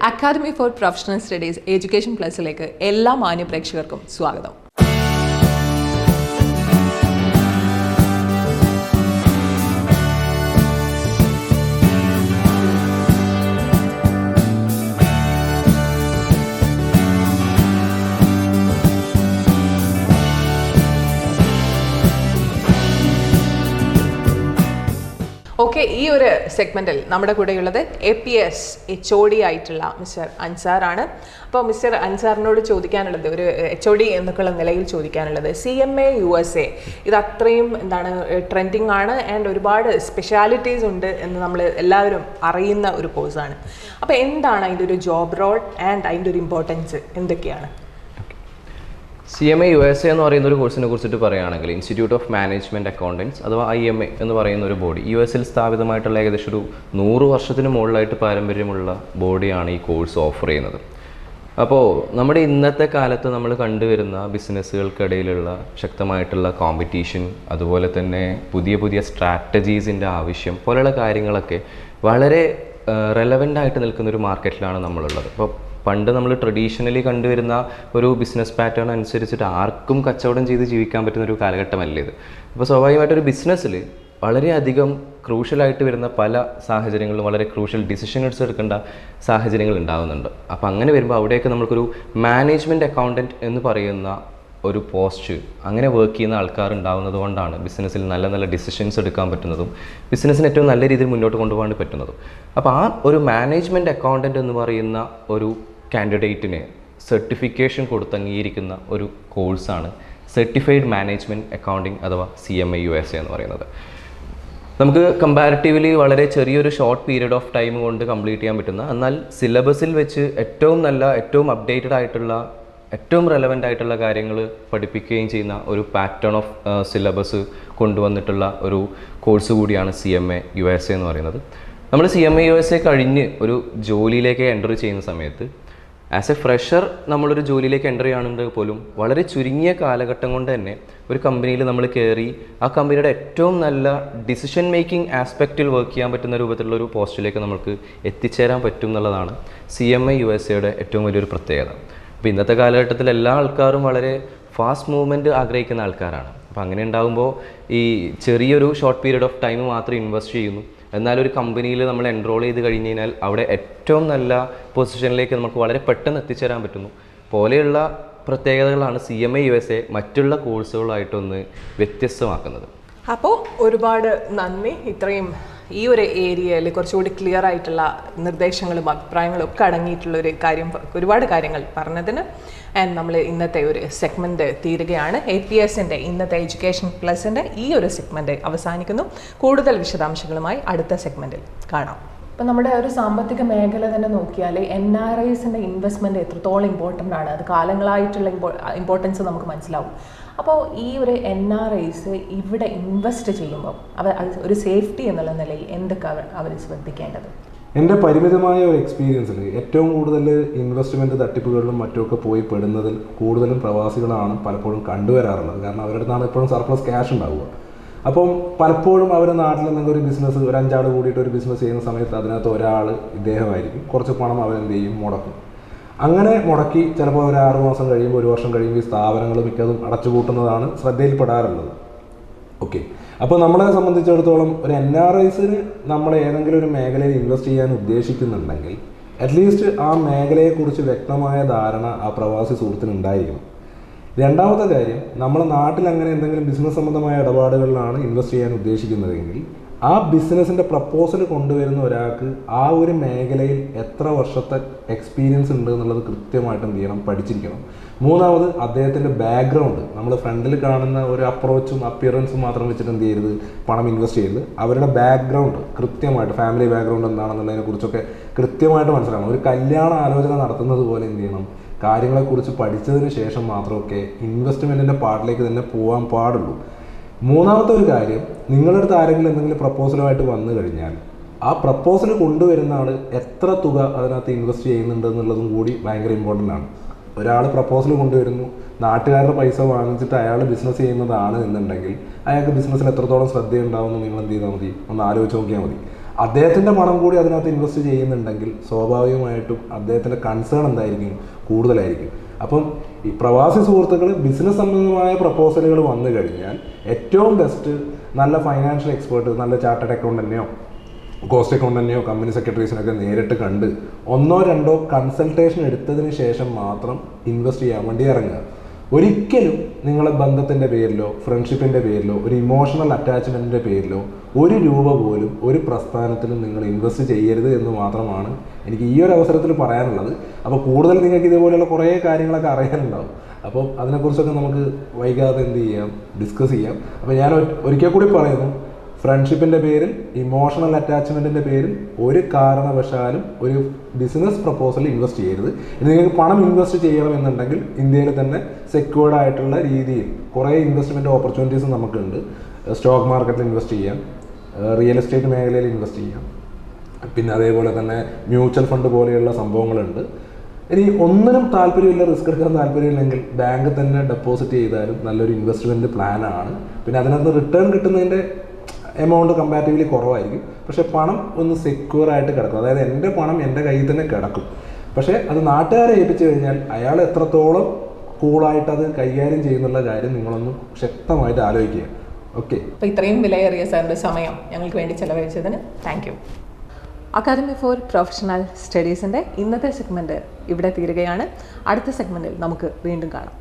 Academy for professional studies education പ്ലസിലേക്ക് എല്ലാ മാന്യ പ്രേക്ഷകർക്കും സ്വാഗതം. ഓക്കെ, ഈ ഒരു സെഗ്മെൻറ്റിൽ നമ്മുടെ കൂടെയുള്ളത് APS HOD ആയിട്ടുള്ള മിസ്റ്റർ അൻസാറാണ്. അപ്പോൾ മിസ്റ്റർ അൻസാറിനോട് ചോദിക്കാനുള്ളത്, ഒരു HOD എന്നൊക്കെയുള്ള നിലയിൽ ചോദിക്കാനുള്ളത്, CMA USA ഇത് അത്രയും ട്രെൻഡിങ് ആണ് ആൻഡ് ഒരുപാട് സ്പെഷ്യാലിറ്റീസ് ഉണ്ട് എന്ന് നമ്മൾ എല്ലാവരും അറിയുന്ന ഒരു കോഴ്സാണ്. അപ്പോൾ എന്താണ് അതിൻ്റെ ഒരു ജോബ് റോൾ ആൻഡ് അതിൻ്റെ ഒരു ഇമ്പോർട്ടൻസ് എന്തൊക്കെയാണ്? CMA USA എന്ന് പറയുന്ന ഒരു കോഴ്സിനെ കുറിച്ചിട്ട് പറയുകയാണെങ്കിൽ ഇൻസ്റ്റിറ്റ്യൂട്ട് ഓഫ് മാനേജ്മെൻറ്റ് അക്കൗണ്ടൻസ് അഥവാ IMA എന്ന് പറയുന്ന ഒരു ബോഡി US സ്ഥാപിതമായിട്ടുള്ള ഏകദേശം ഒരു 100 വർഷത്തിന് മുകളിലായിട്ട് പാരമ്പര്യമുള്ള ബോഡിയാണ് ഈ കോഴ്സ് ഓഫർ ചെയ്യുന്നത്. അപ്പോൾ നമ്മുടെ ഇന്നത്തെ കാലത്ത് നമ്മൾ കണ്ടുവരുന്ന ബിസിനസ്സുകൾക്കിടയിലുള്ള ശക്തമായിട്ടുള്ള കോമ്പറ്റീഷൻ, അതുപോലെ തന്നെ പുതിയ പുതിയ സ്ട്രാറ്റജീസിൻ്റെ ആവശ്യം പോലെയുള്ള കാര്യങ്ങളൊക്കെ വളരെ റെലവൻ്റ് ആയിട്ട് നിൽക്കുന്നൊരു മാർക്കറ്റിലാണ് നമ്മളുള്ളത്. അപ്പോൾ പണ്ട് നമ്മൾ ട്രഡീഷണലി കണ്ടുവരുന്ന ഒരു ബിസിനസ് പാറ്റേൺ അനുസരിച്ചിട്ട് ആർക്കും കച്ചവടം ചെയ്ത് ജീവിക്കാൻ പറ്റുന്ന ഒരു കാലഘട്ടമല്ല ഇത്. അപ്പോൾ സ്വാഭാവികമായിട്ടൊരു ബിസിനസ്സിൽ വളരെയധികം ക്രൂഷ്യലായിട്ട് വരുന്ന പല സാഹചര്യങ്ങളിലും വളരെ ക്രൂഷ്യൽ ഡിസിഷൻസ് എടുക്കേണ്ട സാഹചര്യങ്ങൾ ഉണ്ടാകുന്നുണ്ട്. അപ്പോൾ അങ്ങനെ വരുമ്പോൾ അവിടെയൊക്കെ നമുക്കൊരു മാനേജ്മെൻറ്റ് അക്കൗണ്ടൻറ്റ് എന്ന് പറയുന്ന ഒരു പോസ്റ്റ് അങ്ങനെ വർക്ക് ചെയ്യുന്ന ആൾക്കാർ ഉണ്ടാകുന്നത് കൊണ്ടാണ് ബിസിനസ്സിൽ നല്ല നല്ല ഡിസിഷൻസ് എടുക്കാൻ പറ്റുന്നതും ബിസിനസ്സിന് ഏറ്റവും നല്ല രീതിയിൽ മുന്നോട്ട് കൊണ്ടുപോകാൻ പറ്റുന്നതും. അപ്പോൾ ആ ഒരു മാനേജ്മെൻറ്റ് അക്കൗണ്ടൻറ്റ് എന്ന് പറയുന്ന ഒരു കാൻഡിഡേറ്റിന് സർട്ടിഫിക്കേഷൻ കൊടുത്ത് അംഗീകരിക്കുന്ന ഒരു കോഴ്സാണ് സർട്ടിഫൈഡ് മാനേജ്മെൻറ്റ് അക്കൗണ്ടിങ് അഥവാ CMA USA എന്ന് പറയുന്നത്. നമുക്ക് കമ്പാരിറ്റീവ്ലി വളരെ ചെറിയൊരു ഷോർട്ട് പീരീഡ് ഓഫ് ടൈം കൊണ്ട് കംപ്ലീറ്റ് ചെയ്യാൻ പറ്റുന്ന, എന്നാൽ സിലബസിൽ വെച്ച് ഏറ്റവും നല്ല, ഏറ്റവും അപ്ഡേറ്റഡ് ആയിട്ടുള്ള, ഏറ്റവും റെലവൻ്റ് ആയിട്ടുള്ള കാര്യങ്ങൾ പഠിപ്പിക്കുകയും ചെയ്യുന്ന ഒരു പാറ്റേൺ ഓഫ് സിലബസ് കൊണ്ടുവന്നിട്ടുള്ള ഒരു കോഴ്സ് കൂടിയാണ് CMA USA എന്ന് പറയുന്നത്. നമ്മൾ CMA USA കഴിഞ്ഞ് ഒരു ജോലിയിലേക്ക് എൻ്റർ ചെയ്യുന്ന സമയത്ത് ആസ് എ ഫ്രഷർ നമ്മളൊരു ജോലിയിലേക്ക് എൻ്റർ ചെയ്യുകയാണെങ്കിൽ പോലും വളരെ ചുരുങ്ങിയ കാലഘട്ടം കൊണ്ട് തന്നെ ഒരു കമ്പനിയിൽ നമ്മൾ കയറി ആ കമ്പനിയുടെ ഏറ്റവും നല്ല ഡിസിഷൻ മേക്കിംഗ് ആസ്പെക്റ്റിൽ വർക്ക് ചെയ്യാൻ പറ്റുന്ന രൂപത്തിലുള്ള ഒരു പോസ്റ്റിലേക്ക് നമുക്ക് എത്തിച്ചേരാൻ പറ്റും എന്നുള്ളതാണ് CMA USAയുടെ ഏറ്റവും വലിയൊരു പ്രത്യേകത. അപ്പോൾ ഇന്നത്തെ കാലഘട്ടത്തിൽ എല്ലാ ആൾക്കാരും വളരെ ഫാസ്റ്റ് മൂവ്മെൻറ്റ് ആഗ്രഹിക്കുന്ന ആൾക്കാരാണ്. അപ്പോൾ അങ്ങനെ ഉണ്ടാകുമ്പോൾ ഈ ചെറിയൊരു ഷോർട്ട് പീരീഡ് ഓഫ് ടൈം മാത്രം ഇൻവെസ്റ്റ് ചെയ്യുന്നു, എന്നാൽ ഒരു കമ്പനിയിൽ നമ്മൾ എൻറോൾ ചെയ്ത് കഴിഞ്ഞ് കഴിഞ്ഞാൽ അവിടെ ഏറ്റവും നല്ല പൊസിഷനിലേക്ക് നമുക്ക് വളരെ പെട്ടെന്ന് എത്തിച്ചേരാൻ പറ്റുന്നു പോലെയുള്ള പ്രത്യേകതകളാണ് CMA USA മറ്റുള്ള കോഴ്സുകളായിട്ടൊന്ന് വ്യത്യസ്തമാക്കുന്നത്. അപ്പോൾ ഒരുപാട് നന്ദി, ഇത്രയും ഈ ഒരു ഏരിയയിൽ കുറച്ചുകൂടി ക്ലിയർ ആയിട്ടുള്ള നിർദ്ദേശങ്ങളും അഭിപ്രായങ്ങളും ഒക്കെ അടങ്ങിയിട്ടുള്ള ഒരു ഒരുപാട് കാര്യങ്ങൾ പറഞ്ഞതിന്. ആൻഡ് നമ്മൾ ഇന്നത്തെ ഒരു സെഗ്മെൻറ്റ് തീരുകയാണ്. APSൻ്റെ ഇന്നത്തെ എഡ്യൂക്കേഷൻ പ്ലസിൻ്റെ ഈ ഒരു സെഗ്മെൻറ്റ് അവസാനിക്കുന്നു. കൂടുതൽ വിശദാംശങ്ങളുമായി അടുത്ത സെഗ്മെൻറ്റിൽ കാണാം. ഇപ്പം നമ്മുടെ ഒരു സാമ്പത്തിക മേഖല തന്നെ നോക്കിയാൽ NRIസിൻ്റെ ഇൻവെസ്റ്റ്മെൻറ്റ് എത്രത്തോളം ഇമ്പോർട്ടൻ്റ് ആണ്, അത് കാലങ്ങളായിട്ടുള്ള ഇമ്പോർട്ടൻസ് നമുക്ക് മനസ്സിലാവും. അപ്പോൾ ഈ ഒരു NRIs ഇവിടെ ഇൻവെസ്റ്റ് ചെയ്യുമ്പോൾ ഒരു സേഫ്റ്റി എന്നുള്ള നിലയിൽ എന്തൊക്കെ അവർ ശ്രദ്ധിക്കേണ്ടത്? എൻ്റെ പരിമിതമായ ഒരു എക്സ്പീരിയൻസിൽ ഏറ്റവും കൂടുതൽ ഇൻവെസ്റ്റ്മെൻറ്റ് തട്ടിപ്പുകളിലും മറ്റുമൊക്കെ പോയി പെടുന്നതിൽ കൂടുതലും പ്രവാസികളാണ് പലപ്പോഴും കണ്ടുവരാറുള്ളത്. കാരണം അവരുടെ അടുത്താണ് എപ്പോഴും സർപ്ലസ് ക്യാഷ് ഉണ്ടാവുക. അപ്പം പലപ്പോഴും അവർ നാട്ടിൽ എന്തെങ്കിലും ഒരു ബിസിനസ്, ഒരു 5 ആൾ കൂടിയിട്ട് ഒരു ബിസിനസ് ചെയ്യുന്ന സമയത്ത് അതിനകത്ത് ഒരാൾ ഇദ്ദേഹമായിരിക്കും, കുറച്ച് പണം അവരെന്ത് ചെയ്യും, മുടക്കും. അങ്ങനെ മുടക്കി ചിലപ്പോൾ ഒരു 6 മാസം കഴിയുമ്പോൾ, 1 വർഷം കഴിയുമ്പോൾ ഈ സ്ഥാപനങ്ങൾ മിക്കതും അടച്ചുപൂട്ടുന്നതാണ് ശ്രദ്ധയിൽപ്പെടാറുള്ളത്. ഓക്കെ, അപ്പോൾ നമ്മളെ സംബന്ധിച്ചിടത്തോളം ഒരു NRIസിന് നമ്മൾ ഏതെങ്കിലും ഒരു മേഖലയിൽ ഇൻവെസ്റ്റ് ചെയ്യാൻ ഉദ്ദേശിക്കുന്നുണ്ടെങ്കിൽ അറ്റ്ലീസ്റ്റ് ആ മേഖലയെക്കുറിച്ച് വ്യക്തമായ ധാരണ ആ പ്രവാസി സുഹൃത്തിന് ഉണ്ടായിരിക്കണം. രണ്ടാമത്തെ കാര്യം, നമ്മുടെ നാട്ടിൽ അങ്ങനെ എന്തെങ്കിലും ബിസിനസ് സംബന്ധമായ ഇടപാടുകളിലാണ് ഇൻവെസ്റ്റ് ചെയ്യാൻ ഉദ്ദേശിക്കുന്നതെങ്കിൽ ആ ബിസിനസ്സിൻ്റെ പ്രപ്പോസൽ കൊണ്ടുവരുന്ന ഒരാൾക്ക് ആ ഒരു മേഖലയിൽ എത്ര വർഷത്തെ എക്സ്പീരിയൻസ് ഉണ്ട് എന്നുള്ളത് കൃത്യമായിട്ട് എന്ത് ചെയ്യണം, പഠിച്ചിരിക്കണം. മൂന്നാമത് അദ്ദേഹത്തിൻ്റെ ബാക്ക്ഗ്രൗണ്ട്, നമ്മൾ ഫ്രണ്ടിൽ കാണുന്ന ഒരു അപ്രോച്ചും അപ്പിയറൻസും മാത്രം വെച്ചിട്ട് എന്ത് ചെയ്യരുത്, പണം ഇൻവെസ്റ്റ് ചെയ്യരുത്. അവരുടെ ബാക്ക്ഗ്രൗണ്ട് കൃത്യമായിട്ട്, ഫാമിലി ബാക്ക്ഗ്രൗണ്ട് എന്താണെന്നുള്ളതിനെക്കുറിച്ചൊക്കെ കൃത്യമായിട്ട് മനസ്സിലാക്കണം. ഒരു കല്യാണ ആലോചന നടത്തുന്നത് പോലെ എന്ത് ചെയ്യണം, കാര്യങ്ങളെക്കുറിച്ച് പഠിച്ചതിന് ശേഷം മാത്രമൊക്കെ ഇൻവെസ്റ്റ്മെൻറ്റിൻ്റെ പാർട്ടിലേക്ക് തന്നെ പോകാൻ പാടുള്ളൂ. മൂന്നാമത്തെ ഒരു കാര്യം, നിങ്ങളുടെ അടുത്ത് ആരെങ്കിലും എന്തെങ്കിലും പ്രപ്പോസലുമായിട്ട് വന്നു കഴിഞ്ഞാൽ ആ പ്രപ്പോസൽ കൊണ്ടുവരുന്ന ആൾ എത്ര തുക അതിനകത്ത് ഇൻവെസ്റ്റ് ചെയ്യുന്നുണ്ട് എന്നുള്ളതും കൂടി ഭയങ്കര ഇമ്പോർട്ടൻ്റ് ആണ്. ഒരാൾ പ്രപ്പോസൽ കൊണ്ടുവരുന്നു, നാട്ടുകാരുടെ പൈസ വാങ്ങിച്ചിട്ട് അയാൾ ബിസിനസ് ചെയ്യുന്നതാണ് എന്നുണ്ടെങ്കിൽ അയാൾക്ക് ബിസിനസ്സിൽ എത്രത്തോളം ശ്രദ്ധയുണ്ടാവുമെന്ന് നിങ്ങൾ എന്ത് ചെയ്താൽ മതി, ഒന്ന് ആലോചിച്ച് നോക്കിയാൽ മതി. അദ്ദേഹത്തിൻ്റെ പണം കൂടി അതിനകത്ത് ഇൻവെസ്റ്റ് ചെയ്യുന്നുണ്ടെങ്കിൽ സ്വാഭാവികമായിട്ടും അദ്ദേഹത്തിൻ്റെ കൺസേൺ എന്തായിരിക്കും, കൂടുതലായിരിക്കും. അപ്പം ഈ പ്രവാസി സുഹൃത്തുക്കൾ ബിസിനസ് സംബന്ധമായ പ്രപ്പോസലുകൾ വന്നു കഴിഞ്ഞാൽ ഏറ്റവും ബെസ്റ്റ് നല്ല ഫൈനാൻഷ്യൽ എക്സ്പേർട്ട്, നല്ല ചാർട്ടേഡ് അക്കൗണ്ടന്റിനെയോ കോസ്റ്റ് അക്കൗണ്ടന്റിനെയോ കമ്പനി സെക്രട്ടറീസിനൊക്കെ നേരിട്ട് കണ്ട് 1-2 കൺസൾട്ടേഷൻ എടുത്തതിന് ശേഷം മാത്രം ഇൻവെസ്റ്റ് ചെയ്യാൻ വേണ്ടി ഇറങ്ങുക. ഒരിക്കലും നിങ്ങളെ ബന്ധത്തിൻ്റെ പേരിലോ ഫ്രണ്ട്ഷിപ്പിൻ്റെ പേരിലോ ഒരു ഇമോഷണൽ അറ്റാച്ച്മെൻറ്റിൻ്റെ പേരിലോ ₹1 പോലും ഒരു പ്രസ്ഥാനത്തിലും നിങ്ങൾ ഇൻവെസ്റ്റ് ചെയ്യരുത് എന്ന് മാത്രമാണ് എനിക്ക് ഈ ഒരു അവസരത്തിൽ പറയാനുള്ളത്. അപ്പോൾ കൂടുതൽ നിങ്ങൾക്ക് ഇതേപോലെയുള്ള കുറേ കാര്യങ്ങളൊക്കെ അറിയാനുണ്ടാവും. അപ്പോൾ അതിനെക്കുറിച്ചൊക്കെ നമുക്ക് വൈകാതെ എന്ത് ചെയ്യാം, ഡിസ്കസ് ചെയ്യാം. അപ്പോൾ ഞാൻ ഒരിക്കൽ കൂടി പറയുന്നു, ഫ്രണ്ട്ഷിപ്പിൻ്റെ പേരിൽ ഇമോഷണൽ അറ്റാച്ച്മെൻറ്റിൻ്റെ പേരിൽ ഒരു കാരണവശാലും ഒരു ബിസിനസ് പ്രപ്പോസലിൽ ഇൻവെസ്റ്റ് ചെയ്യരുത്. ഇനി നിങ്ങൾക്ക് പണം ഇൻവെസ്റ്റ് ചെയ്യണമെന്നുണ്ടെങ്കിൽ ഇന്ത്യയിൽ തന്നെ സെക്യൂർഡ് ആയിട്ടുള്ള രീതിയിൽ കുറേ ഇൻവെസ്റ്റ്മെൻറ്റ് ഓപ്പർച്യൂണിറ്റീസ് നമുക്കുണ്ട്. സ്റ്റോക്ക് മാർക്കറ്റിൽ ഇൻവെസ്റ്റ് ചെയ്യാം, റിയൽ എസ്റ്റേറ്റ് മേഖലയിൽ ഇൻവെസ്റ്റ് ചെയ്യാം, പിന്നെ അതേപോലെ തന്നെ മ്യൂച്വൽ ഫണ്ട് പോലെയുള്ള സംഭവങ്ങളുണ്ട്. ഇനി ഒന്നിനും താല്പര്യമില്ല, റിസ്ക് എടുക്കാൻ താല്പര്യമില്ലെങ്കിൽ ബാങ്കിൽ തന്നെ ഡെപ്പോസിറ്റ് ചെയ്താലും നല്ലൊരു ഇൻവെസ്റ്റ്മെൻറ്റ് പ്ലാനാണ്. പിന്നെ അതിനകത്ത് റിട്ടേൺ കിട്ടുന്നതിൻ്റെ എമൗണ്ട് കമ്പാരിറ്റീവ്ലി കുറവായിരിക്കും. പക്ഷേ പണം ഒന്ന് സെക്യൂർ ആയിട്ട് കിടക്കും. അതായത് എൻ്റെ പണം എൻ്റെ കയ്യിൽ തന്നെ കിടക്കും. പക്ഷേ അത് നാട്ടുകാരെ ഏൽപ്പിച്ചു കഴിഞ്ഞാൽ അയാൾ എത്രത്തോളം കൂളായിട്ട് അത് കൈകാര്യം ചെയ്യുന്നുള്ള കാര്യം നിങ്ങളൊന്ന് ശക്തമായിട്ട് ആലോചിക്കുക. ഓക്കെ, അപ്പോൾ ഇത്രയും വിലയേറിയ സാറിൻ്റെ സമയം ഞങ്ങൾക്ക് വേണ്ടി ചെലവഴിച്ചതിന് thank you. Academy for professional സ്റ്റഡീസിൻ്റെ ഇന്നത്തെ സെഗ്മെൻറ്റ് ഇവിടെ തീരുകയാണ്. അടുത്ത സെഗ്മെൻറ്റിൽ നമുക്ക് വീണ്ടും കാണാം.